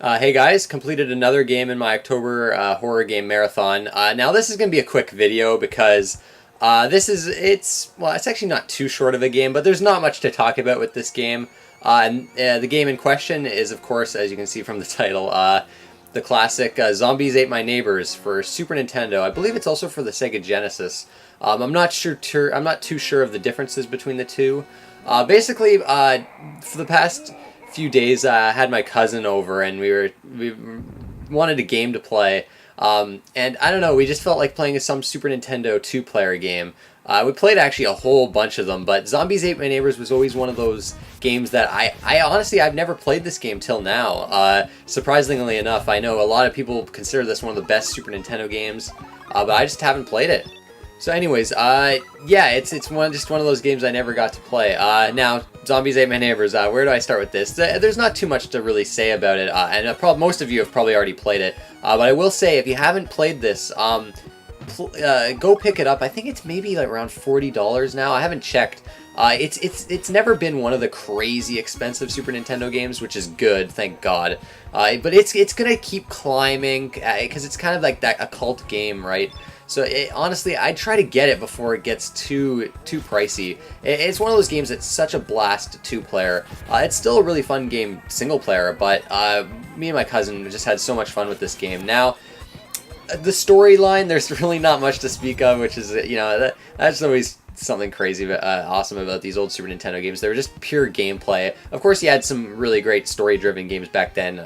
Hey guys, completed another game in my October horror game marathon. Now this is going to be a quick video because it's actually not too short of a game, but there's not much to talk about with this game. The game in question is, of course, as you can see from the title, the classic Zombies Ate My Neighbors for Super Nintendo. I believe it's also for the Sega Genesis. I'm not too sure of the differences between the two. Basically, for the past few days, I had my cousin over, and we wanted a game to play. And I don't know, we just felt like playing some Super Nintendo two-player game. We played actually a whole bunch of them, but Zombies Ate My Neighbors was always one of those games that I honestly, I've never played this game till now. Surprisingly enough, I know a lot of people consider this one of the best Super Nintendo games, but I just haven't played it. So anyways, yeah, it's just one of those games I never got to play. Now, Zombies Ate My Neighbors, where do I start with this? There's not too much to really say about it, and most of you have probably already played it. But I will say, if you haven't played this, go pick it up. I think it's maybe like around $40 now. I haven't checked. It's never been one of the crazy expensive Super Nintendo games, which is good, thank God. But it's gonna keep climbing because it's kind of like a cult game, right? So honestly, I'd try to get it before it gets too pricey. It's one of those games that's such a blast two-player. It's still a really fun game single-player, but me and my cousin just had so much fun with this game. Now, the storyline, there's really not much to speak of, which is, that's always something crazy, awesome about these old Super Nintendo games. They were just pure gameplay. Of course, you had some really great story-driven games back then.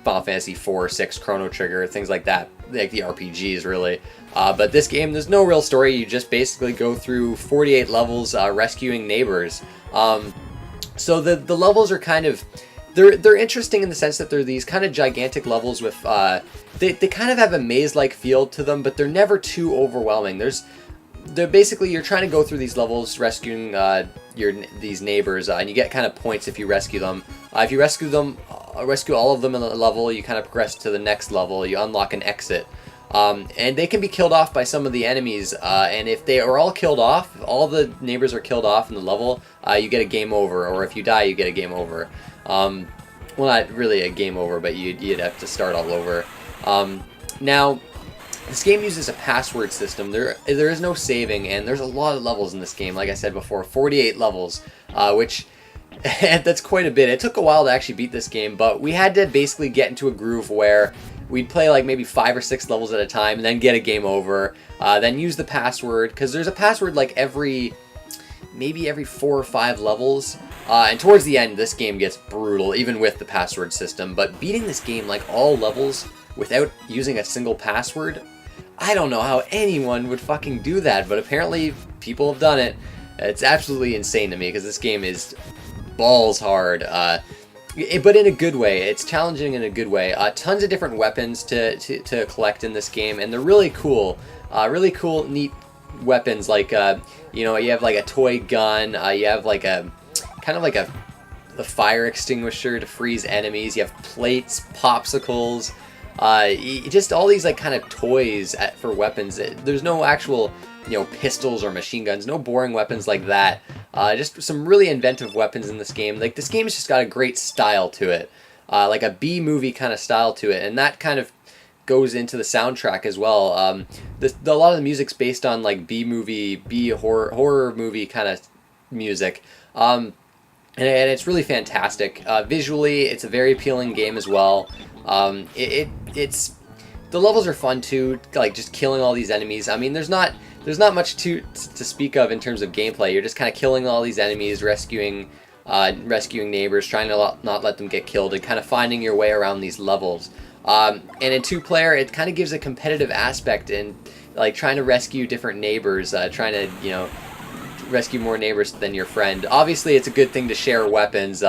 Final Fantasy 4, 6, Chrono Trigger, things like that, like the RPGs, really. But this game, there's no real story. You just basically go through 48 levels rescuing neighbors. So the levels are kind of... They're interesting in the sense that they're these kind of gigantic levels with... They kind of have a maze-like feel to them, but they're never too overwhelming. Basically, you're trying to go through these levels rescuing these neighbors, and you get kind of points if you rescue them. If you rescue all of them in the level, you kind of progress to the next level. You unlock an exit. And they can be killed off by some of the enemies, and if they are all killed off, if all the neighbors are killed off in the level, you get a game over, or if you die, you get a game over. Well, not really a game over, but you'd have to start all over. Now, this game uses a password system. There is no saving, and there's a lot of levels in this game. Like I said before, 48 levels, which that's quite a bit. It took a while to actually beat this game, but we had to basically get into a groove where we'd play like maybe 5 or 6 levels at a time, and then get a game over, then use the password, because there's a password like maybe every 4 or 5 levels, and towards the end, this game gets brutal, even with the password system. But beating this game, like all levels, without using a single password, I don't know how anyone would fucking do that, but apparently people have done it. It's absolutely insane to me, because this game is balls hard, but in a good way. It's challenging in a good way. Tons of different weapons to collect in this game, and they're really cool. Really cool, neat weapons, like, you have like a toy gun, you have like a fire extinguisher to freeze enemies, you have plates, popsicles, just all these like kind of toys for weapons. There's no actual, pistols or machine guns, no boring weapons like that. Just some really inventive weapons in this game. Like, this game's just got a great style to it, like a B-movie kind of style to it, and that kind of goes into the soundtrack as well. A lot of the music's based on like B-movie, horror movie kind of music. And it's really fantastic. Visually, it's a very appealing game as well. It's the levels are fun too, like just killing all these enemies. I mean, there's not much to speak of in terms of gameplay. You're just kind of killing all these enemies, rescuing neighbors, trying to not let them get killed, and kind of finding your way around these levels. And in two-player, it kind of gives a competitive aspect in like trying to rescue different neighbors, trying to rescue more neighbors than your friend. Obviously, it's a good thing to share weapons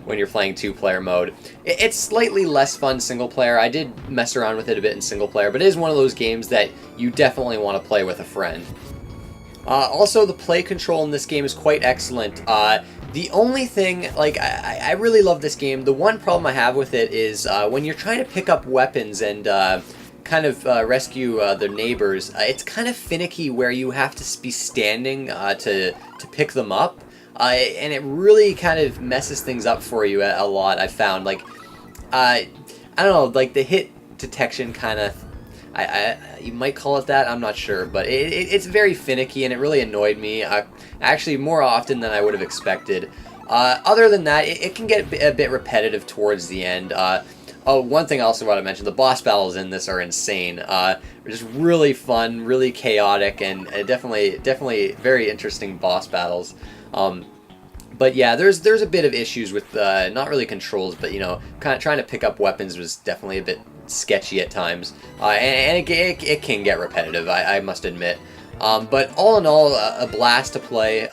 when you're playing two-player mode. It's slightly less fun single-player. I did mess around with it a bit in single-player, but it is one of those games that you definitely want to play with a friend. Also, the play control in this game is quite excellent. The only thing, like, I really love this game. The one problem I have with it is when you're trying to pick up weapons and kind of rescue the neighbors, it's kind of finicky where you have to be standing to pick them up. And it really kind of messes things up for you a lot, I've found. Like, I don't know, like the hit detection kind of, you might call it that, I'm not sure, but it's very finicky and it really annoyed me, actually more often than I would have expected. Other than that, it can get a bit repetitive towards the end. Oh, one thing I also want to mention, the boss battles in this are insane. They're just really fun, really chaotic, and definitely very interesting boss battles. But yeah, there's a bit of issues with not really controls, but you know, kind of trying to pick up weapons was definitely a bit sketchy at times, and it can get repetitive, I must admit. But all in all, a blast to play.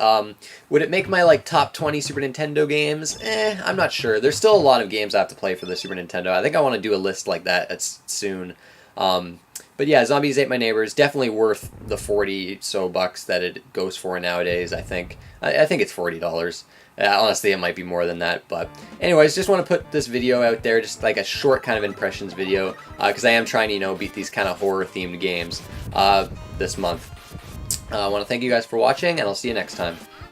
Would it make my like top 20 Super Nintendo games? I'm not sure. There's still a lot of games I have to play for the Super Nintendo. I think I want to do a list like that soon. But yeah, Zombies Ate My Neighbors, definitely worth the 40 so bucks that it goes for nowadays, I think. I think it's $40. Honestly, it might be more than that. But anyways, just want to put this video out there, just like a short kind of impressions video, because I am trying to, you know, beat these kind of horror-themed games this month. I want to thank you guys for watching, and I'll see you next time.